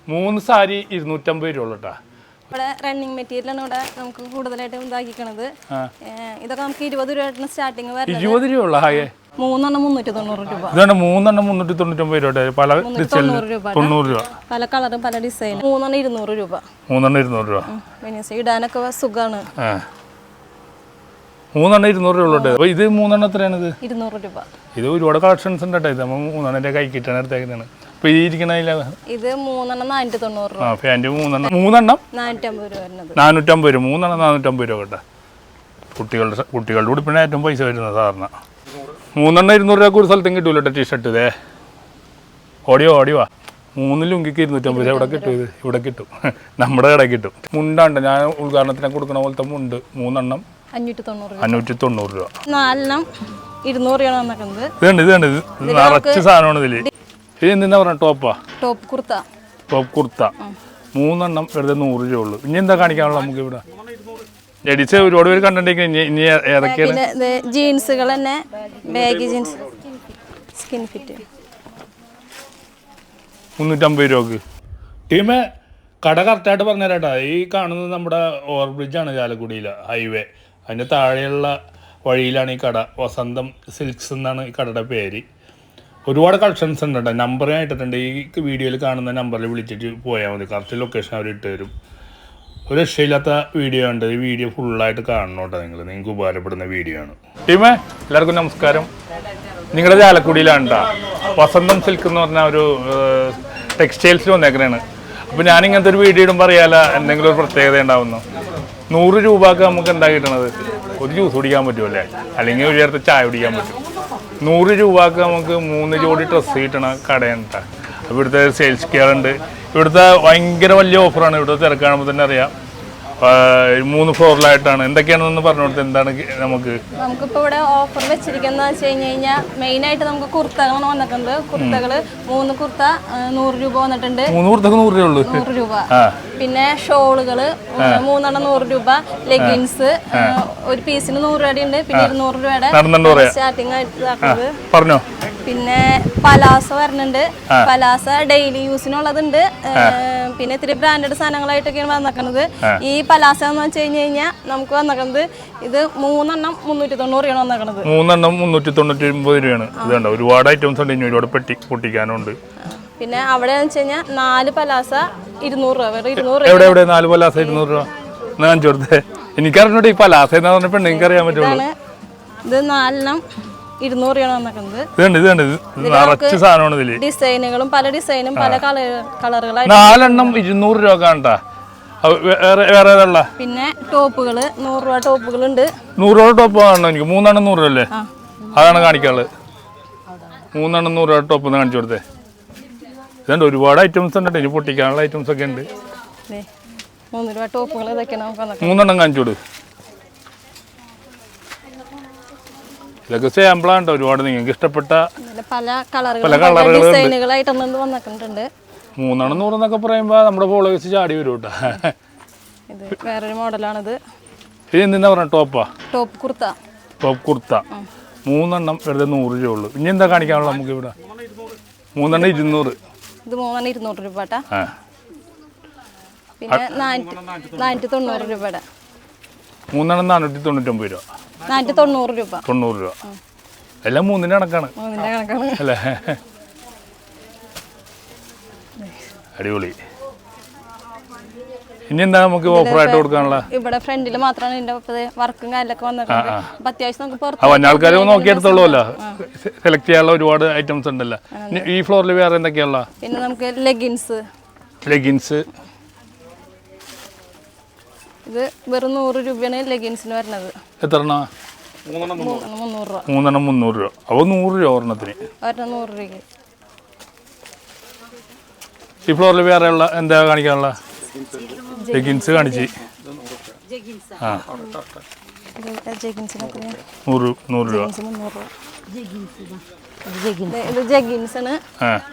3 സാരി 250 രൂപ കേട്ടോ. ഇവിടെ റണ്ണിങ് മെറ്റീരിയലാണ് ഇവിടെ നമുക്ക് കൂടുതലായിട്ട് ഇതാക്കിക്കണത്. ഇതൊക്കെ നമുക്ക് 20 രൂപ സ്റ്റാർട്ടിങ് വരുന്നത്. 20 രൂപ ഉള്ള ഹായ് 3 390 രൂപ. ഇതാണ് 3 399 രൂപ. പല ഡിസൈൻ 90 രൂപ. പല കളറും പല ഡിസൈൻ. 3 200 രൂപ. 3 200 രൂപ. പിന്നെ ഇടാനൊക്കെ സുഖമാണ്. 3 200 രൂപ ഉള്ളത്. അപ്പോൾ ഇത് 3 എത്രയാണിത്? 200 രൂപ. ഇത് ഒരുപാട് കളക്ഷൻസ് ഉണ്ട് കേട്ടോ. ഇത് നമ്മൾ 3 കൈ കിട്ടാൻ എടുത്തേക്കുന്നതാണ്. ഇപ്പോൾ ഈ ഇരിക്കണതില്ല ഇത് 3 490 രൂപ. ഫാൻറ്റ് 3 450 രൂപ വരുന്നത്. 450 രൂപ. 3 450 രൂപ കേട്ടോ. കുട്ടികളുടെ ഉടുപ്പിന് ഏറ്റവും പൈസ വരുന്നത് സാധാരണ. 3 200 രൂപ ഒരു സ്ഥലത്തും കിട്ടൂല കേട്ടോ. ടീഷർട്ട് ഇതേ ഓടിയോ 3 ലുങ്കിക്ക് 250 രൂപ. ഇവിടെ കിട്ടും. ഇത് ഇവിടെ കിട്ടും. നമ്മുടെ കടയിൽ കിട്ടും. മുണ്ടാണ്ട് ഞാൻ ഉദ്ഘാടനത്തിന് കൊടുക്കണ പോലത്തെ മുണ്ട് 3 590 രൂപ. 4 200 രൂപയാണ് വന്നിട്ടുണ്ട്. ഇതുണ്ട് നിറച്ച് സാധനമാണ് ഇതില്. ഇത് എന്തിനാ പറഞ്ഞ ടോപ്പ് കുർത്ത 3 വെറുതെ 100 രൂപ ഉള്ളു. ഇനി എന്താ കാണിക്കാനുള്ള നമുക്ക് ഇവിടെ? ലേഡീസ് ഒരുപാട് പേര് കണ്ടിട്ടുണ്ടെങ്കിൽ ഇനി ഏതൊക്കെയാണ്? ജീൻസുകൾ തന്നെ ബാഗി ജീൻസ് സ്കിൻ ഫിറ്റ് 350 രൂപക്ക്. ടീമേ കട കറക്റ്റായിട്ട് പറഞ്ഞുതരാട്ടാ. ഈ കാണുന്നത് നമ്മുടെ ഓവർ ബ്രിഡ്ജാണ് ചാലക്കുടിയിലെ ഹൈവേ. അതിൻ്റെ താഴെയുള്ള വഴിയിലാണ് ഈ കട. വസന്തം സിൽക്സ് എന്നാണ് ഈ കടയുടെ പേര്. ഒരുപാട് കളക്ഷൻസ് ഉണ്ട് കേട്ടോ. നമ്പർ ഞാൻ ഇട്ടിട്ടുണ്ട്. ഈ വീഡിയോയിൽ കാണുന്ന നമ്പറിൽ വിളിച്ചിട്ട് പോയാൽ മതി. കറക്റ്റ് ലൊക്കേഷൻ അവർ ഇട്ട് തരും. ഒരു രക്ഷയില്ലാത്ത വീഡിയോ ഉണ്ട്. ഈ വീഡിയോ ഫുള്ളായിട്ട് കാണണം കേട്ടോ. നിങ്ങൾക്ക് ഉപകാരപ്പെടുന്ന വീഡിയോ ആണ്. ടീമേ എല്ലാവർക്കും നമസ്കാരം. നിങ്ങളുടെ ചാലക്കുടിയിലാണ് കേട്ടോ. വസന്തം സിൽക്ക് എന്ന് പറഞ്ഞ ഒരു ടെക്സ്റ്റൈൽസിൽ വന്നേക്കണേണ്. അപ്പോൾ ഞാനിങ്ങനത്തെ ഒരു വീഡിയോ ഇടുമ്പോൾ അറിയാലോ എന്തെങ്കിലും ഒരു പ്രത്യേകത ഉണ്ടാവുന്നു. 100 രൂപക്ക് നമുക്ക് എന്താ കിട്ടണത്? ഒരു ജ്യൂസ് കുടിക്കാൻ പറ്റുമല്ലേ, അല്ലെങ്കിൽ ഒരു നേരത്തെ ചായ കുടിക്കാൻ പറ്റും. 100 രൂപക്ക് നമുക്ക് 3 ജോഡി ഡ്രസ്സ് കിട്ടണ കടയുണ്ട്. അപ്പോൾ ഇവിടുത്തെ സെയിൽസ് കെയർ ഉണ്ട്. ഇവിടുത്തെ ഭയങ്കര വലിയ ഓഫറാണ്. ഇവിടുത്തെ തിരക്ക് കാണുമ്പോൾ തന്നെ അറിയാം. 3 ഫ്ലോറിലായിട്ടാണ്. എന്തൊക്കെയാണെന്ന് പറഞ്ഞു കൊടുത്തത്. എന്താണ് നമുക്കിപ്പോൾ ഇവിടെ ഓഫർ വെച്ചിരിക്കുന്നത് വെച്ച് കഴിഞ്ഞാൽ മെയിനായിട്ട് നമുക്ക് കുർത്തകളാണ് വന്നിട്ടുണ്ട്. കുർത്തകള് 3 കുർത്ത 100 രൂപ വന്നിട്ടുണ്ട്. 3 കുർത്തക്ക് 100 രൂപ. പിന്നെ ഷോളുകള് 3 100 രൂപ. ലെഗിൻസ് ഒരു പീസിന് 100 രൂപയുടെ ഉണ്ട്. പിന്നെ 200 രൂപയുടെ സ്റ്റാർട്ടിങ് ആയിട്ട് പറഞ്ഞോ. പിന്നെ പലാസ വരുന്നുണ്ട്. പലാസ ഡെയിലി യൂസിനുള്ളതുണ്ട്. പിന്നെ ഇത്തിരി ബ്രാൻഡഡ് സാധനങ്ങളായിട്ടൊക്കെയാണ് വന്നിരിക്കുന്നത്. ഈ പലാസ എന്ന് വെച്ച് കഴിഞ്ഞാൽ നമുക്ക് വന്നിരിക്കുന്നത് ഇത് 3 390 രൂപയാണ് വന്നിരിക്കുന്നത്. 3 399 രൂപയാണ്. ഇതുണ്ട് ഒരുപാട് ഐറ്റംസ് ഉണ്ട്. ഇനി ഒരുപാട് പൊട്ടിക്കാനുണ്ട്. പിന്നെ അവിടെ വെച്ച് കഴിഞ്ഞാൽ 4 പലാസ 200 രൂപ. 200 രൂപ. എവിടെ 4 പലാസ 200 രൂപ? ഞാൻ ചോദിച്ചത് എനിക്കറിഞ്ഞോട്ടെ. ഈ പലാസ എന്ന് പറഞ്ഞ പെണ്ണെനിക്ക് അറിയാൻ പറ്റുള്ളൂ. ഇത് 4 200 രൂപയാണ് വന്നിരിക്കുന്നത്. നിറച്ച് സാധനമാണ് ഇതില്. ഡിസൈനുകളും പല ഡിസൈനും പല കളറുകളായി 4 200 രൂപ കാണട്ടാ. വേറെ ഏതാ? പിന്നെ ടോപ്പുകള് 100 രൂപ ടോപ്പുകളുണ്ട്. 100 രൂപ ടോപ്പ് കാണണം എനിക്ക്. 3 100 രൂപ അല്ലേ? അതാണ് കാണിക്കാനുള്ളത്. 3 100 രൂപ ടോപ്പ് ഒന്ന് കാണിച്ചു കൊടുത്തേ. ഇതുണ്ട് ഒരുപാട് ഐറ്റംസ് ഉണ്ട്. ഇനി പൊട്ടിക്കാനുള്ള ഐറ്റംസ് ഒക്കെ ഉണ്ട്. 3 രൂപ ടോപ്പുകൾ ഇതൊക്കെയാണ്. 3 കാണിച്ചു കൊടു. ഇതൊക്കെ സാമ്പിളാണ്. ഒരുപാട് നിങ്ങൾക്ക് ഇഷ്ടപ്പെട്ട പല കളറുകൾ ഡിസൈനുകളായിട്ടൊന്നും വന്നിട്ടുണ്ട്. 3 100 എന്നൊക്കെ പറയുമ്പോൾ നമ്മുടെ ഫോളോവേഴ്സ് ചാടി വരും കേട്ടോ. ഇത് വേറൊരു മോഡലാണിത്. ഇത് എന്തിനാ പറഞ്ഞ ടോപ്പ് കുർത്ത 3 വെറുതെ 100 രൂപ ഉള്ളു. ഇനി എന്താ കാണിക്കാനുള്ള നമുക്ക് ഇവിടെ? 3 200. ഇത് 3 200 രൂപ. പിന്നെ 490 രൂപയുടെ 3 499 രൂപ. 490 രൂപ. 90 രൂപ. എല്ലാം 3 കണക്കാണ് അല്ലേ? അടിപൊളി. ഇനി എന്താ നമുക്ക് ഓഫറായിട്ട് കൊടുക്കാനുള്ള? ഇവിടെ ഫ്രണ്ടിൽ മാത്രമാണ് ഇതിന്റെ വർക്കും കാര്യങ്ങളൊക്കെ വന്നിട്ടുണ്ട്. അത്യാവശ്യം നമുക്ക് ആൾക്കാർ നോക്കിയെടുത്തോളൂല്ലോ. സെലക്ട് ചെയ്യാനുള്ള ഒരുപാട് ഐറ്റംസ് ഉണ്ടല്ലോ. ഈ ഫ്ലോറിൽ വേറെ എന്തൊക്കെയുള്ള? പിന്നെ നമുക്ക് ലെഗിൻസ് ഇത് വെറും 100 രൂപയാണ് ലെഗിൻസിന് വരുന്നത്. എത്ര? 3 300 രൂപ. 3 300 രൂപ. അപ്പോൾ 100 രൂപ ഒരെണ്ണത്തിന്. 100 രൂപയ്ക്ക്. ഈ ഫ്ലോറിൽ വേറെ ഉള്ള എന്താ കാണിക്കാനുള്ള? ലെഗിൻസ് കാണിച്ച്. 100 രൂപ. ഇത് ജഗിൻസ് ആണ്.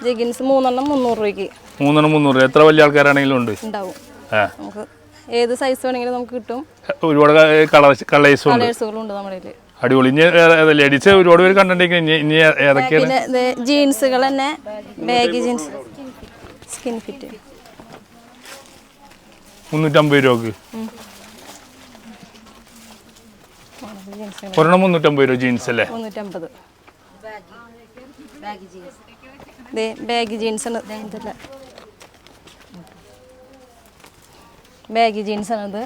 ജഗിൻസ് 3 300 രൂപയ്ക്ക്. 3 300. എത്ര വലിയ ആൾക്കാരാണെങ്കിലും ഉണ്ട് ഉണ്ടാവും. നമുക്ക് ഏത് സൈസ് വേണമെങ്കിലും നമുക്ക് കിട്ടും. ഒരുപാട് കളേഴ്സുകളുണ്ട് നമ്മുടെ കയ്യിൽ. അടിപൊളി. ഇനി ലേഡീസ് ഒരുപാട് പേര് കണ്ടിട്ടുണ്ടെങ്കിൽ ഇനി ഏതൊക്കെയാണ്? ജീൻസുകൾ തന്നെ ബാഗി ജീൻസ് സ്കിൻ ഫിറ്റ് 350 രൂപക്ക്. ഒരെണ്ണം 350 രൂപ ജീൻസ് അല്ലേ? 350. ബാഗി ജീൻസ് ആണ്, ബാഗി ജീൻസ് ആണത്.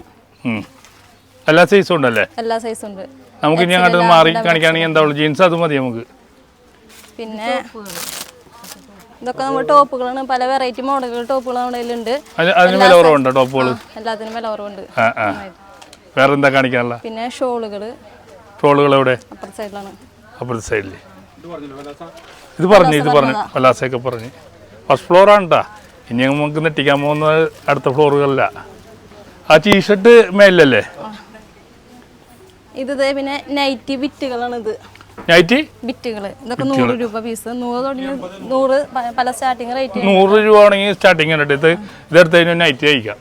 എല്ലാ സൈസും ഉണ്ടല്ലേ? എല്ലാ സൈസും ഉണ്ട്. നമുക്ക് ഇനി അങ്ങോട്ട് മാറി കാണിക്കുകയാണെങ്കിൽ എന്താ ജീൻസ് അത് മതി നമുക്ക്. പിന്നെ ഇതൊക്കെ നമ്മൾ ടോപ്പുകളാണ്, പല വെറൈറ്റി മോഡലുകൾ ടോപ്പുകൾ നമ്മുടെ കയ്യിലുണ്ട്. അതിന് വില കുറവുണ്ടോ ടോപ്പുകൾ? എല്ലാത്തിനും വില കുറവുണ്ട്. വേറെ എന്താ കാണിക്കാനുള്ള? പിന്നെ ഷോളുകൾ എവിടെ? അപ്പുറത്തെ സൈഡിലാണ്. അപ്പുറത്തെ സൈഡിൽ ഇത് പറഞ്ഞു പലാസയൊക്കെ പറഞ്ഞ്. ഫസ്റ്റ് ഫ്ലോർ ആണ് കേട്ടാ. ഇനി നമുക്ക് നെട്ടിക്കാൻ പോകുന്നത് അടുത്ത ഫ്ലോറുകളില. ആ ടീഷർട്ട് മേലല്ലേ? ഇത് പിന്നെ നൈറ്റി ബിറ്റുകളാണ്. ഇത് നൈറ്റി ബിറ്റുകൾ. ഇതൊക്കെ 100 രൂപ പീസ്. 100 പല സ്റ്റാർട്ടിങ് റേറ്റ്. 100 രൂപ ആണെങ്കിൽ സ്റ്റാർട്ടിങ് കണ്ടിട്ട് ഇതെടുത്ത് കഴിഞ്ഞാൽ നൈറ്റി കഴിക്കാം.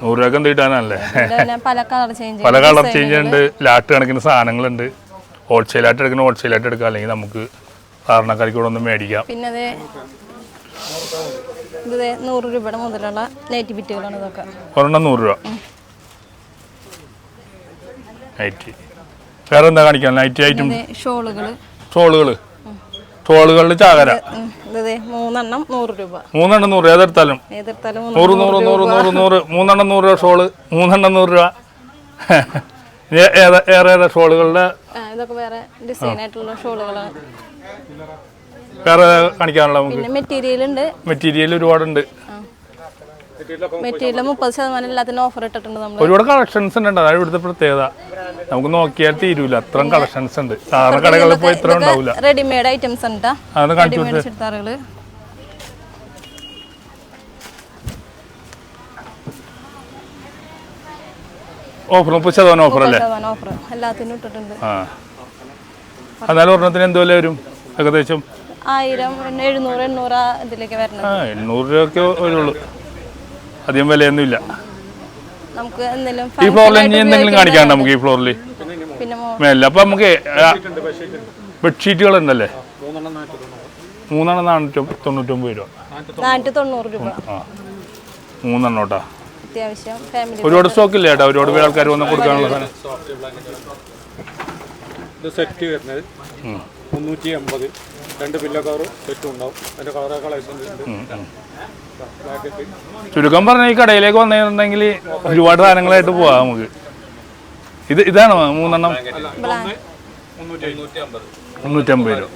100 രൂപ എന്ത് കിട്ടാനല്ലേ? പല കളർ ചേഞ്ച് ഉണ്ട്. ലാട്ട് കണക്കിന് സാധനങ്ങളുണ്ട്. ഹോൾസെയിലായിട്ട് എടുക്കുന്ന ഹോൾസെയിലായിട്ട് എടുക്കാം, അല്ലെങ്കിൽ നമുക്ക് സാധാരണക്കാർക്ക് കൂടെ ഒന്ന് മേടിക്കാം. പിന്നെ ഇത് 100 രൂപയുടെ മുതലുള്ള നൈറ്റി ബിറ്റുകളാണ് ഇതൊക്കെ. ഒരെണ്ണം 100 രൂപ നൈറ്റി. വേറെ എന്താ കാണിക്കാൻ? നൈറ്റി ഐറ്റം ഷോളുകളിൽ ചാകര 3 100 രൂപ. 100 ഏതെടുത്താലും 100 3 100 ഷോള് 3 രൂപ. ഏറെ ഷോളുകളുടെ ഇതൊക്കെ വേറെ ഡിസൈൻ ആയിട്ടുള്ള ഷോളുകളാണ്. വേറെ കാണിക്കാനുള്ള നമുക്ക് മെറ്റീരിയൽ ഉണ്ട്. മെറ്റീരിയൽ ഒരുപാടുണ്ട്. മെറ്റീരിയൽ 30% എല്ലാത്തിനും ഓഫർ ഇട്ടിട്ടുണ്ട് നമ്മൾ. ഒരുപാട് കളക്ഷൻസ് ഉണ്ട്. അതാണ് ഇവിടുത്തെ പ്രത്യേകത. നമുക്ക് നോക്കിയാൽ തീരൂല, അത്രയും കളക്ഷൻസ് ഉണ്ട്. സാധാരണ കടകളിൽ പോയി ഇത്ര ഉണ്ടാവില്ല. റെഡിമെയ്ഡ് ഐറ്റംസ് ഉണ്ട്. ഓഫർ 30% ഓഫർ അല്ലേ? എല്ലാത്തിനും ഇട്ടിട്ടുണ്ട്. എന്നാലും ഒരെണ്ണത്തിന് എന്ത് വില വരും ഏകദേശം? 1000 700 800 ഇതിലേക്ക് വരുന്നത്. 800 രൂപയൊക്കെ വരുള്ളൂ, അധികം വിലയൊന്നുമില്ല. നമുക്ക് ഈ ഫ്ലോറിൽ എന്തെങ്കിലും കാണിക്കാണ്ട് നമുക്ക് ഈ ഫ്ലോറിൽ മേല. അപ്പൊ നമുക്ക് ബെഡ്ഷീറ്റുകൾ ഉണ്ടല്ലേ? 3 499 രൂപ. 490 രൂപ. 3 കേട്ടാ. അത്യാവശ്യം ഫാമിലി ഒരുപാട് സ്റ്റോക്ക് ഇല്ല കേട്ടോ. ഒരുപാട് ആൾക്കാർ വന്ന് കൊടുക്കാനുള്ള സാധനം. സെറ്റ് വരുന്നത് 380. 2 പില്ലോ കവറും സെറ്റും ഉണ്ടാവും. അതിന്റെ കളർ കളക്ഷൻസ് ഉണ്ട്. ചുരുക്കം പറഞ്ഞ ഈ കടയിലേക്ക് വന്നിട്ടുണ്ടെങ്കിൽ ഒരുപാട് സാധനങ്ങളായിട്ട് പോവാം നമുക്ക്. ഇതാണോ 3 350 രൂപ.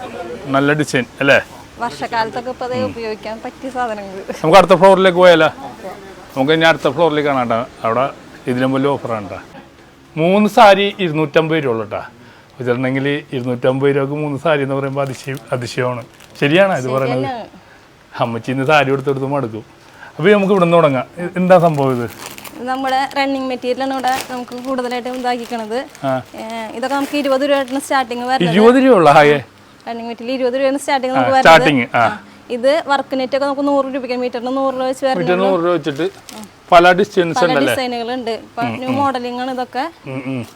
നല്ല ഡിസൈൻ അല്ലേ? വർഷക്കാലത്തൊക്കെ ഉപയോഗിക്കാൻ പറ്റിയ സാധനങ്ങൾ. നമുക്ക് അടുത്ത ഫ്ലോറിലേക്ക് പോയാലോ? നമുക്ക് ഇനി അടുത്ത ഫ്ലോറിലേക്ക് കാണാം. അവിടെ ഇതിലും വലിയ ഓഫറാണ് കേട്ടോ. 3 സാരി 250 രൂപ ഉള്ളൂ കേട്ടോ. വെച്ചിട്ടുണ്ടെങ്കിൽ 250 രൂപക്ക് 3 സാരി എന്ന് പറയുമ്പോൾ അതിശയമാണ്. ശരിയാണ് ഇത് പറയുന്നത്. അമ്മച്ചിന്ന് സാരി എടുത്തെടുത്ത് മടുക്കും. അപ്പോൾ നമുക്ക് ഇവിടെ നിന്ന് തുടങ്ങാം. എന്താ സംഭവം? ഇത് നമ്മുടെ റണ്ണിങ് മെറ്റീരിയലാണ് ഇവിടെ നമുക്ക് കൂടുതലായിട്ട് ഇതാക്കിക്കണത്. ഇതൊക്കെ നമുക്ക് 20 രൂപ സ്റ്റാർട്ടിങ് വരുന്നത്. 20 രൂപ ഉള്ള റണ്ണിങ് മെറ്റീരിയൽ 20 രൂപ സ്റ്റാർട്ടിങ് നമുക്ക് വരുന്നത്. ഇത് വർക്ക് നെറ്റ് ഒക്കെ നമുക്ക് 100 രൂപയ്ക്ക് മീറ്ററിന് 100 രൂപ വെച്ച് വരുന്നത്. 100 രൂപ വെച്ചിട്ട് പല ഡിസൈനുകളുണ്ട്. ന്യൂ മോഡലിംഗ് ആണ് ഇതൊക്കെ.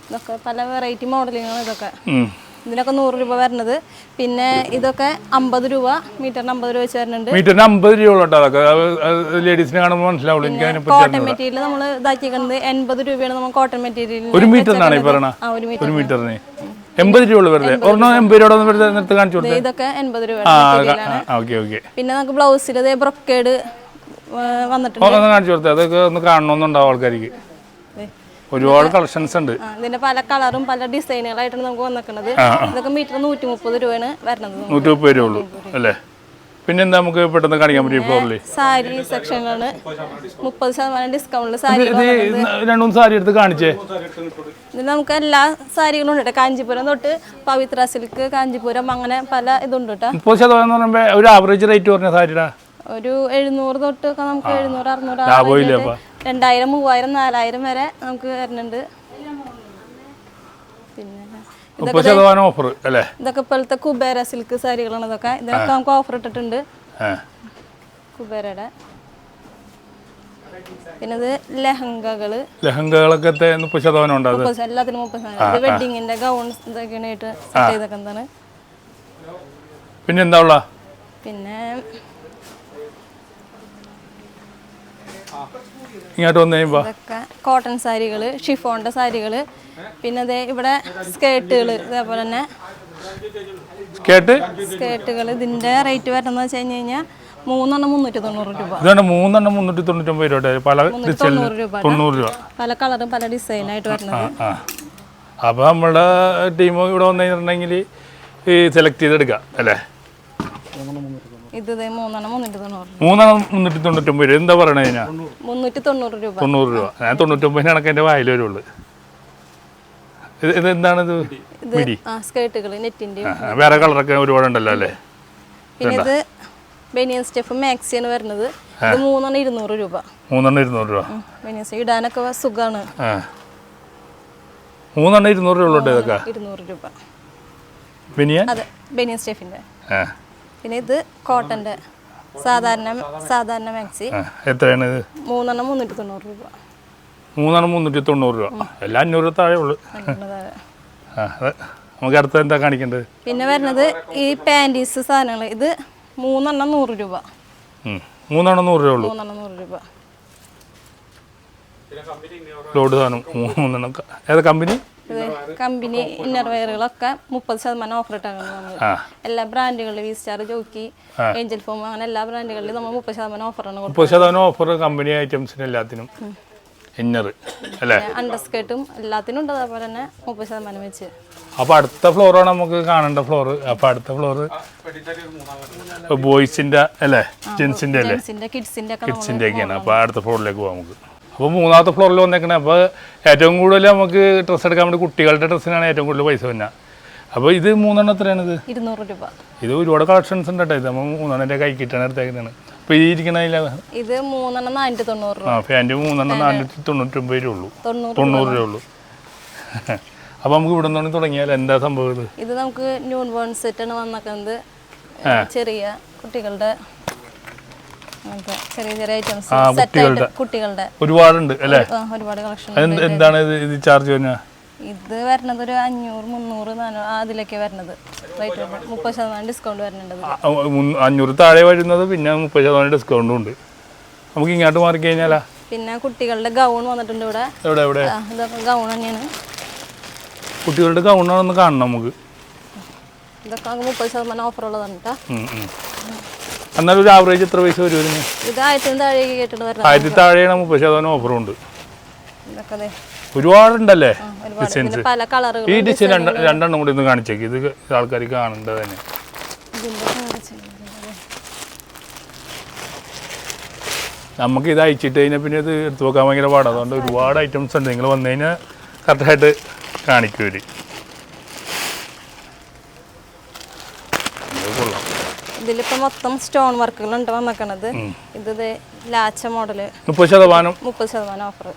ഇതൊക്കെ പല വെറൈറ്റി മോഡലിംഗ് ആണ് ഇതൊക്കെ. ഇതിനൊക്കെ 100 രൂപ വരുന്നത്. പിന്നെ ഇതൊക്കെ 50 രൂപ മീറ്ററിന് 50 രൂപ വെച്ച് വരുന്നുണ്ട്. മീറ്ററിന് 50 രൂപ ലേഡീസിനെ കാണുമ്പോൾ മനസ്സിലാവുള്ളൂ. കോട്ടൺ മെറ്റീരിയൽ നമ്മൾ ഇതാക്കിക്കുന്നത് 80 രൂപയാണ്. നമ്മൾ കോട്ടൺ മെറ്റീരിയൽ ഒരു മീറ്ററിനാണ് ഈ പറയണ. ഒരു മീറ്ററിന് 80 രൂപ വെറുതെ. ഒരെണ്ണം 80 രൂപ കാണിച്ചു കൊടുത്തത്. ഇതൊക്കെ 80 രൂപ. പിന്നെ നമുക്ക് ബ്ലൗസിൽ ബ്രൊക്കേഡ് വന്നിട്ടുണ്ട്. കാണിച്ചു കൊടുത്തത്. അതൊക്കെ ഒന്ന് കാണണമെന്നുണ്ടാവും ആൾക്കാർക്ക്. ഒരുപാട് കളക്ഷൻസ് ഉണ്ട്. ഇതിന്റെ പല കളറും പല ഡിസൈനുകളായിട്ടാണ് നമുക്ക് വന്നിരിക്കുന്നത്. ഇതൊക്കെ മീറ്റർ 130 രൂപയാണ് വരുന്നത്. 130 രൂപ ഉള്ളൂ അല്ലേ? പിന്നെന്താ നമുക്ക് പെട്ടെന്ന് കാണിക്കാൻ പറ്റും? ഫ്ലോറിൽ സാരി സെക്ഷനിലാണ് 30% ഡിസ്കൗണ്ടിൽ സാരി. 2-3 സാരി എടുത്ത് കാണിച്ചേ. ഇത് നമുക്ക് എല്ലാ സാരികളും ഉണ്ട്. കാഞ്ചീപുരം തൊട്ട് പവിത്ര സിൽക്ക്, കാഞ്ചീപുരം, അങ്ങനെ പല ഇതുണ്ട് കേട്ടോ. 30% എന്ന് പറയുമ്പോൾ ഒരു ആവറേജ് റേറ്റ് പറഞ്ഞ സാരിയുടെ ഒരു 700 തൊട്ടൊക്കെ നമുക്ക് 700 600 2000 3000 4000 വരെ നമുക്ക് വരുന്നുണ്ട്. പിന്നെ 30% ഓഫർ അല്ലേ? ഇതൊക്കെ ഇപ്പോഴത്തെ കുബേര സിൽക്ക് സാരികളാണ്. ഇതൊക്കെ ഇതിനൊക്കെ നമുക്ക് ഓഫർ ഇട്ടിട്ടുണ്ട് കുബേരയുടെ. പിന്നെ ഇത് ലെഹങ്കകളൊക്കെ 30% ഉണ്ട്. എല്ലാത്തിനും 30%. ഇത് വെഡിങ്ങിന്റെ ഗൗൺസ് ഇതൊക്കെയാണ് ആയിട്ട് സെറ്റ് ചെയ്തൊക്കെ എന്താണ്. പിന്നെ എന്താ ഉള്ള? പിന്നെ ഇങ്ങോട്ട് വന്നു കഴിയുമ്പോൾ ഇതൊക്കെ കോട്ടൺ സാരികൾ, ഷിഫോണിൻ്റെ സാരികൾ, പിന്നെ അതേ ഇവിടെ സ്കേർട്ടുകൾ, ഇതേപോലെ തന്നെ സ്കേർട്ടുകൾ. ഇതിൻ്റെ റേറ്റ് വരുന്നത് വെച്ച് കഴിഞ്ഞ് കഴിഞ്ഞാൽ 3 എണ്ണം 390 രൂപ. ഇതാണ് 3 എണ്ണം 399 രൂപ. പല 90 രൂപ, 90 രൂപ, പല കളറും പല ഡിസൈനായിട്ട് വരുന്നത്. അപ്പോൾ നമ്മുടെ ടീം ഇവിടെ വന്നു കഴിഞ്ഞിട്ടുണ്ടെങ്കിൽ ഈ സെലക്ട് ചെയ്തെടുക്കാം അല്ലേ? ഇത് 3 എണ്ണം 390. 3 എണ്ണം 399 രൂപ. എന്താ പറയണേ? 390 രൂപ. 90 രൂപ. ഞാൻ 99 കണക്ക് എൻ്റെ വായിൽ വരുള്ളൂ. ഇത് എന്താണിത്? മിഡി സ്കേർട്ടുകൾ നെറ്റിൻ്റെ. വേറെ കളറൊക്കെ ഒരുപാടുണ്ടല്ലോ അല്ലേ? പിന്നെ ഇത് ബനിയൻ സ്റ്റഫ് മാക്സി ആണ് വരുന്നത്. ഇത് 3 എണ്ണം 200 രൂപ. 3 എണ്ണം 200 രൂപ. ബനിയൻ സ്റ്റഫ് ഇടാനൊക്കെ സുഖമാണ്. 3 എണ്ണം 200 രൂപ ഉള്ളൂ. ഇതൊക്കെ 200 രൂപ. ബനിയൻ? അതെ, ബനിയൻ സ്റ്റഫിൻ്റെ. പിന്നെ ഇത് കോട്ടൻ്റെ സാധാരണ മാക്സി. എത്രയാണ് ഇത്? 3 എണ്ണം 390 രൂപ. 3 എണ്ണം 390 രൂപ. എല്ലാം 500 താഴെ ഉള്ളു. നമുക്ക് അടുത്ത എന്താ കാണിക്കേണ്ടത്? പിന്നെ വരുന്നത് ഈ പാൻറ്റീസ് സാധനങ്ങൾ. ഇത് 3 എണ്ണം 100 രൂപ. 3 എണ്ണം 100 രൂപ ഉള്ളൂ. 3 എണ്ണം 100 രൂപ. ലോഡ് സാധനം 3 എണ്ണം. ഏതാ കമ്പനി? കമ്പനി ഇന്നർ വെയറുകളൊക്കെ 30% ഓഫർ ഇട്ടാണ്. എല്ലാ ബ്രാൻഡുകളിലും V Star, Jockey, Angel Form, അങ്ങനെ എല്ലാ ബ്രാൻഡുകളിലും നമ്മൾ 30% ഓഫറാണ് കൊടുക്കുന്നത്. 30% ഓഫർ കമ്പനി ഐറ്റംസിന് എല്ലാത്തിനും. ഇന്നർ അല്ലേ? അണ്ടർസ്കേർട്ടും എല്ലാത്തിനും ഉണ്ട്. അതേപോലെ തന്നെ 30% വെച്ച്. അപ്പോൾ അടുത്ത ഫ്ലോറാണ് നമുക്ക് കാണേണ്ട ഫ്ലോർ. അപ്പോൾ അടുത്ത ഫ്ലോർ ബോയ്സിൻ്റെ അല്ലേ? ജെൻസിൻ്റെ അല്ലേ? കിഡ്സിൻ്റെ ഒക്കെയാണ്. അപ്പോൾ അടുത്ത ഫ്ലോറിലേക്ക് പോകാം നമുക്ക്. അപ്പോൾ 3ാമത്തെ ഫ്ലോറിൽ വന്നേക്കണേ. അപ്പോൾ ഏറ്റവും കൂടുതൽ നമുക്ക് ഡ്രസ്സ് എടുക്കാൻ വേണ്ടി കുട്ടികളുടെ ഡ്രസ്സിനാണ് ഏറ്റവും കൂടുതൽ പൈസ വന്നത്. അപ്പോൾ ഇത് 3 എണ്ണം എത്രയാണിത്? 200 രൂപ. ഇത് ഒരുപാട് കളക്ഷൻസ് ഉണ്ട് കേട്ടോ. ഇത് നമ്മൾ 3 എണ്ണം കൈ കിട്ടാൻ എടുത്തേക്കുന്നതാണ്. ഇപ്പോൾ ഈ ഇരിക്കണതില്ല. ഇത് 3 എണ്ണം 490 രൂപ. ഫാൻറ്റ് 3 എണ്ണം 499 രൂപ ഉള്ളൂ. 90 രൂപ ഉള്ളൂ. അപ്പോൾ നമുക്ക് ഇവിടെ നിന്നാണ് തുടങ്ങിയാൽ എന്താ സംഭവം? ഇത് നമുക്ക് ന്യൂ ബോൺ സെറ്റാണ് വന്നേക്കുന്നത്. ചെറിയ കുട്ടികളുടെ ചെറിയ ഐറ്റംസ് കുട്ടികളുടെ ഒരുപാടുണ്ട് അല്ലേ? ഒരുപാട് കളക്ഷൻ. എന്താണ് ഇത് ചാർജ് വരുന്നത്? ഇത് വരുന്നത് ഒരു 500, 300, 400 അതിലൊക്കെ വരുന്നത്. റേറ്റ് 30% ഡിസ്കൗണ്ട് വരുന്നുണ്ട്. 500 താഴെ വരുന്നത്, പിന്നെ 30% ഡിസ്കൗണ്ടും ഉണ്ട്. നമുക്ക് ഇങ്ങോട്ട് മാറി കഴിഞ്ഞാലാ? പിന്നെ കുട്ടികളുടെ ഗൗൺ വന്നിട്ടുണ്ട് ഇവിടെ. എവിടെ? ഇതൊക്കെ ഗൗൺ തന്നെയാണ്. കുട്ടികളുടെ ഗൗണാണെന്ന് കാണണം നമുക്ക്. ഇതൊക്കെ 30% ഓഫർ ഉള്ളതാണ് കേട്ടോ. എന്നാലും ഒരു ആവറേജ് എത്ര പൈസ വരും? ഇത് 1000 താഴേക്ക് കേട്ടിട്ട് വരുന്നത്. 1000 താഴെയാണ് 30% ഓഫറും ഉണ്ട്. ഇതൊക്കെ ഒരുപാടുണ്ടല്ലേ ഡിസൈൻസ്, പല കളറുകൾ. ഈ ഡിസൈൻ രണ്ടെണ്ണം കൂടി ഒന്ന് കാണിച്ചേക്ക്. ഇത് ആൾക്കാർ കാണേണ്ടത് തന്നെ. നമുക്ക് ഇത് അയച്ചിട്ട് കഴിഞ്ഞാൽ പിന്നെ ഇത് എടുത്തു നോക്കാൻ ഭയങ്കര പാടാണ്. അതുകൊണ്ട് ഒരുപാട് ഐറ്റംസ് ഉണ്ട്. നിങ്ങൾ വന്നു കഴിഞ്ഞാൽ കറക്റ്റായിട്ട് കാണിക്കും ഇവർ. ഇതിലിപ്പോൾ മൊത്തം സ്റ്റോൺ വർക്കുകളുണ്ട് വന്നേക്കണത്. ഇത് ലാച്ച മോഡല് 30% ഓഫർ.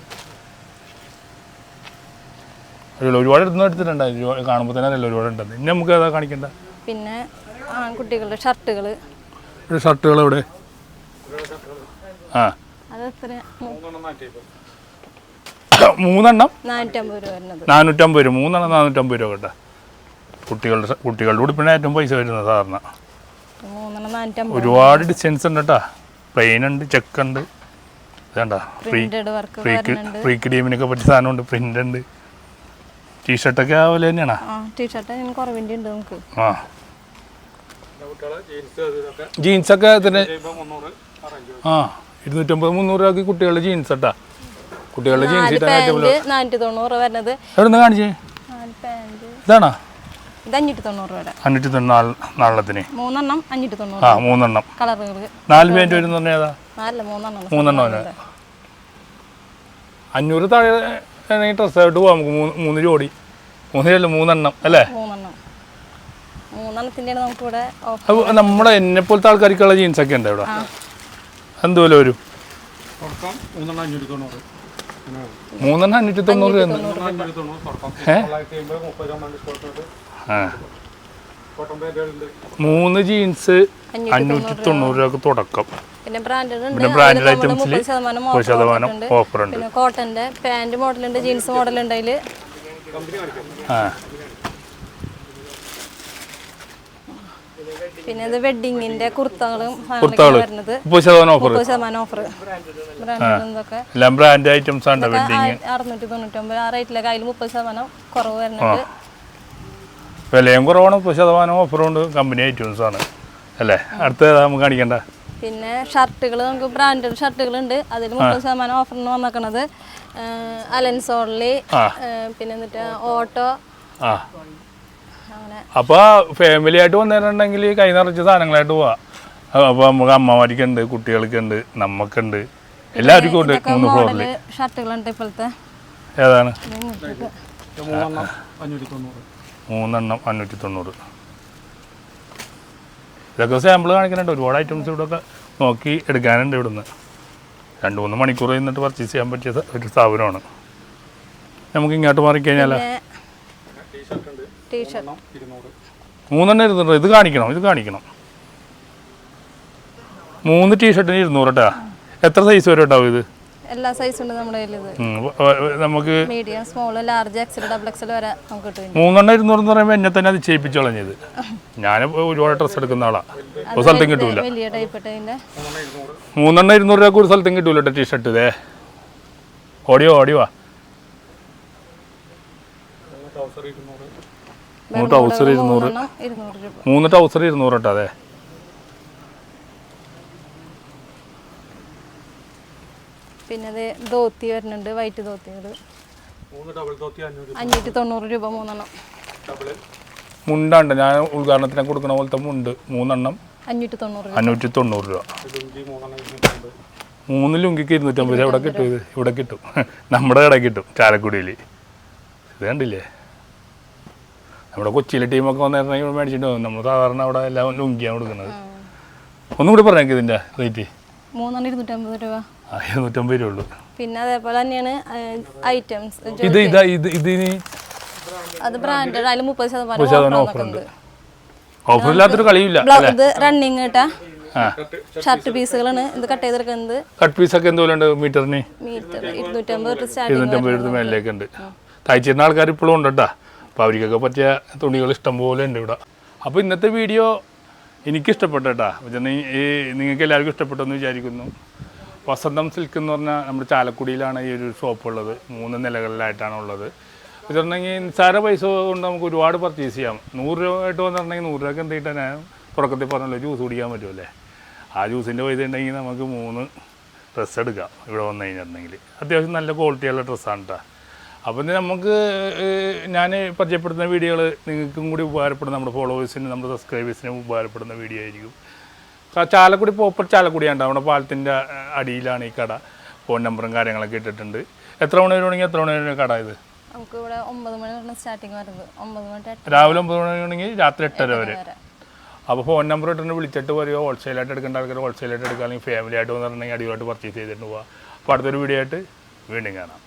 ഒരുപാട് എടുത്തിട്ടുണ്ട്. കാണുമ്പോൾ തന്നെ അറിയില്ല ഒരുപാട് ഉണ്ടെന്ന്. ഇനി നമുക്ക് അതാ കാണിക്കണ്ട. പിന്നെ ആൺകുട്ടികളുടെ ഷർട്ടുകൾ. ഷർട്ടുകൾ എവിടെ? അത് എത്ര? 3 എണ്ണം 450 രൂപ വരുന്നത്. 450 രൂപ. 3 എണ്ണം 450 രൂപ കേട്ടോ. കുട്ടികളുടെ കൂടി പിന്നെ ഏറ്റവും പൈസ വരുന്നത് സാധാരണ. 3 എണ്ണം 450. ഒരുപാട് ഡിസൈൻസ് ഉണ്ട് കേട്ടോ. പ്ലെയിൻ ഉണ്ട്, ചെക്ക് ഉണ്ട്, വേണ്ട ഫ്രീക്ക് ടീമിനൊക്കെ പറ്റിയ സാധനമുണ്ട്. പ്രിന്റ് ഉണ്ട്. ടീഷർട്ടൊക്കെ അതുപോലെ തന്നെയാണോ? ടീഷർട്ട് കുറവിൻ്റെ ഉണ്ട് നമുക്ക്. ജീൻസൊക്കെ ഇതിന് 250, 300 രൂപയ്ക്ക് കുട്ടികളുടെ ജീൻസ് കേട്ടാ. കുട്ടികളുടെ ജീൻസ് 490 വരുന്നത്. എവിടെ നിന്ന് കാണിച്ചേ? ഇതാണോ? ഇത് 590 രൂപ. 590 നാളത്തിന് 3 എണ്ണം 590. 3 എണ്ണം കളറുകൾ. 4 പാൻറ് വരുന്ന പറഞ്ഞാൽ ഏതാ? 3 എണ്ണം 500 താഴെ ഡ്രസ്സായിട്ട് പോവാം നമുക്ക്. 3 ജോഡി. 3 എണ്ണം അല്ലേ? 3 എണ്ണത്തിൻ്റെയാണ് നമുക്കിവിടെ. നമ്മുടെ എന്നെ പോലത്തെ ആൾക്കാർക്കുള്ള ജീൻസൊക്കെ ഉണ്ട് ഇവിടെ. എന്തുപോലെ വരും? 3 എണ്ണം 590 രൂപ. 3 ജീൻസ് 590 രൂപ തുടക്കം. പിന്നെ ബ്രാൻഡഡ് ഐറ്റംസിൽ 30% ഓഫർ ഉണ്ട്. പിന്നെ കോട്ടന്റെ പാന്റ് മോഡലുണ്ട്, ജീൻസ് മോഡലുണ്ട്. അതിൽ പിന്നെ ഇത് വെഡിങ്ങിന്റെ കുർത്തകളും സാധനങ്ങളൊക്കെ വരുന്നത് 30% ഓഫർ 30% ഓഫർ. ബ്രാൻഡൊക്കെ എല്ലാം ബ്രാൻഡ് ഐറ്റംസ് ആണ് വെഡിങ് 699 ആ റേറ്റിലൊക്കെ അതിൽ 30% കുറവ് വരുന്നുണ്ട്. വിലയും കുറവാണ്, 30% ഓഫറുണ്ട്. കമ്പനി ഐറ്റംസ് ആണ് അല്ലേ. അടുത്ത നമുക്ക് കാണിക്കണ്ട. പിന്നെ ഷർട്ടുകൾ നമുക്ക് ബ്രാൻഡഡ് ഷർട്ടുകളുണ്ട്. അതിൽ 30% ഓഫറിന് വന്നേക്കണത് അലൻസോളില്, പിന്നെ എന്നിട്ട് ഓട്ടോ. അങ്ങനെ അപ്പോൾ ഫാമിലി ആയിട്ട് വന്നിട്ടുണ്ടെങ്കിൽ കൈ നിറച്ച് സാധനങ്ങളായിട്ട് പോവാം. അപ്പോൾ നമുക്ക് അമ്മമാർക്കുണ്ട്, കുട്ടികൾക്കുണ്ട്, നമുക്കുണ്ട്, എല്ലാവർക്കും ഉണ്ട്. 3 ഫ്ലോറിൽ ഷർട്ടുകളുണ്ട്. ഇപ്പോഴത്തെ ഏതാണ്? 3 590. ഇതൊക്കെ സാമ്പിൾ കാണിക്കുന്നുണ്ട്. ഒരുപാട് ഐറ്റംസ് ഇവിടെ നോക്കി എടുക്കാനുണ്ട്. ഇവിടുന്ന് 2-3 മണിക്കൂർ നിന്നിട്ട് പർച്ചേസ് ചെയ്യാൻ പറ്റിയ ഒരു സ്ഥാപനമാണ്. നമുക്ക് ഇങ്ങോട്ട് മാറിക്കഴിഞ്ഞാൽ ടീഷർട്ട് 3 ഇരുന്നൂറ്. ഇത് കാണിക്കണം, ഇത് കാണിക്കണം. 3 ടീഷർട്ടിന് 200 കേട്ടാ. എത്ര സൈസ് വരെ ഉണ്ടാവും ഇത്? എല്ലാ സൈസും ഉണ്ട് നമ്മുടെ കയ്യിൽ. ഇത് നമുക്ക് medium, small, large, XL, double XL വരെ നമുക്ക് കിട്ടും. 3 200 എന്ന് പറയുമ്പോൾ എന്നെ തന്നെ അത് ചെയ്യിപ്പിച്ചു കളഞ്ഞത്. ഞാൻ ഒരുപാട് ഡ്രസ്സ് എടുക്കുന്ന ആളാണ്. ഒരു സ്ഥലത്തും കിട്ടൂല. വലിയ ടൈപ്പ് ഇട്ടതിന്റെ 3 200 രൂപ ഒരു സ്ഥലത്തും കിട്ടൂല കേട്ടോ ടീഷർട്ട്. ഇതേ ഓടിയോ ഓടിയോ. 3 ട്രൗസർ 200. 200 രൂപ. 3 ട്രൗസർ 200 കേട്ടോ. അതെ. പിന്നെ അത് ധോത്തി വരുന്നുണ്ട്, വൈറ്റ് ധോത്തികൾ 590 രൂപ 3 മുണ്ടാണ്ട് ഞാൻ ഉദ്ഘാടനത്തിന് കൊടുക്കണ പോലത്തെ മുണ്ട് 3 590 രൂപ. 3 ലുങ്കിക്ക് 250 രൂപ. ഇവിടെ കിട്ടും. ഇത് ഇവിടെ കിട്ടും, നമ്മുടെ കടയിൽ കിട്ടും, ചാലക്കുടിയിൽ. ഇത് കണ്ടില്ലേ, നമ്മുടെ കൊച്ചിയിലെ ടീമൊക്കെ വന്നിരുന്നെങ്കിൽ മേടിച്ചിട്ട് പോകും. നമ്മൾ സാധാരണ അവിടെ എല്ലാം ലുങ്കിയാണ് കൊടുക്കുന്നത്. ഒന്നും കൂടി പറഞ്ഞേക്ക് ഇതിൻ്റെ റേറ്റ്. 250 രൂപ. 250 രൂപ ഉള്ളൂ. പിന്നെ അതേപോലെ തന്നെയാണ് ഐറ്റംസ്. ഇതിന് അത് ബ്രാൻഡഡ്, അതിൽ 30% ഓഫർ ഉണ്ട്. ഓഫർ ഇല്ലാത്തൊരു കളിയില്ല. ഇത് റണ്ണിങ് കേട്ടാ ഷർട്ട് പീസുകളാണ്. ഇത് കട്ട് ചെയ്തെടുക്കുന്നത്. കട്ട് പീസൊക്കെ എന്തോലുണ്ട് മീറ്ററിന്? മീറ്റർ 250 മേലിലേക്ക് ഉണ്ട്. തയ്ച്ചിരുന്ന ആൾക്കാർ ഇപ്പോഴും ഉണ്ട് കേട്ടോ. അപ്പോൾ അവർക്കൊക്കെ പറ്റിയ തുണികൾ ഇഷ്ടംപോലെ ഉണ്ട് ഇവിടെ. അപ്പോൾ ഇന്നത്തെ വീഡിയോ എനിക്കിഷ്ടപ്പെട്ടു കേട്ടോ. നിങ്ങൾക്ക് എല്ലാവർക്കും ഇഷ്ടപ്പെട്ടെന്ന് വിചാരിക്കുന്നു. വസന്തം സിൽക്ക് എന്ന് പറഞ്ഞാൽ നമ്മുടെ ചാലക്കുടിയിലാണ് ഈ ഒരു ഷോപ്പ് ഉള്ളത്. 3 നിലകളിലായിട്ടാണ് ഉള്ളത്. ഇതുണ്ടെങ്കിൽ നിസ്സാര പൈസ കൊണ്ട് നമുക്ക് ഒരുപാട് പർച്ചേസ് ചെയ്യാം. 100 രൂപ ആയിട്ട് വന്നിട്ടുണ്ടെങ്കിൽ 100 രൂപയ്ക്ക് എന്തിട്ട് ഞാൻ തുടക്കത്തിൽ പറഞ്ഞല്ലോ, ജ്യൂസ് കുടിക്കാൻ പറ്റുമല്ലേ. ആ ജ്യൂസിൻ്റെ പൈസ ഉണ്ടെങ്കിൽ നമുക്ക് 3 ഡ്രസ്സ് എടുക്കാം ഇവിടെ വന്നു കഴിഞ്ഞിട്ടുണ്ടെങ്കിൽ. അത്യാവശ്യം നല്ല ക്വാളിറ്റിയുള്ള ഡ്രസ്സാണ് കേട്ടോ. അപ്പോൾ നമുക്ക് ഞാൻ പരിചയപ്പെടുത്തുന്ന വീഡിയോകൾ നിങ്ങൾക്കും കൂടി ഉപകാരപ്പെടുന്ന, നമ്മുടെ ഫോളോവേഴ്സിനും നമ്മുടെ സബ്സ്ക്രൈബേഴ്സിനും ഉപകാരപ്പെടുന്ന വീഡിയോ ആയിരിക്കും. ചാലക്കുടി പ്രോപ്പർ ചാലക്കുടിയാണ്. അവിടെ പാലത്തിൻ്റെ അടിയിലാണ് ഈ കട. ഫോൺ നമ്പറും കാര്യങ്ങളൊക്കെ ഇട്ടിട്ടുണ്ട്. എത്ര മണി വരെയാണെങ്കിൽ എത്ര മണി വരെ കട ഇത്? നമുക്ക് ഇവിടെ 9 മണി സ്റ്റാർട്ടിങ് വരുന്നത്. 9 മണി രാവിലെ 9 മണിയാണെങ്കിൽ രാത്രി 8:30 വരെ. അപ്പോൾ ഫോൺ നമ്പർ ഇട്ടിട്ട് വിളിച്ചിട്ട് വരിക. ഹോൾസെയിലായിട്ട് എടുക്കേണ്ട ആൾക്കാർ ഹോൾസെയിലായിട്ട് എടുക്കുക, അല്ലെങ്കിൽ ഫാമിലി ആയിട്ട് വന്നിട്ടുണ്ടെങ്കിൽ അടിപൊളിയായിട്ട് പർച്ചേസ് ചെയ്തിട്ട് പോവുക. അപ്പോൾ അടുത്തൊരു വീഡിയോ ആയിട്ട് വീണ്ടും കാണാം.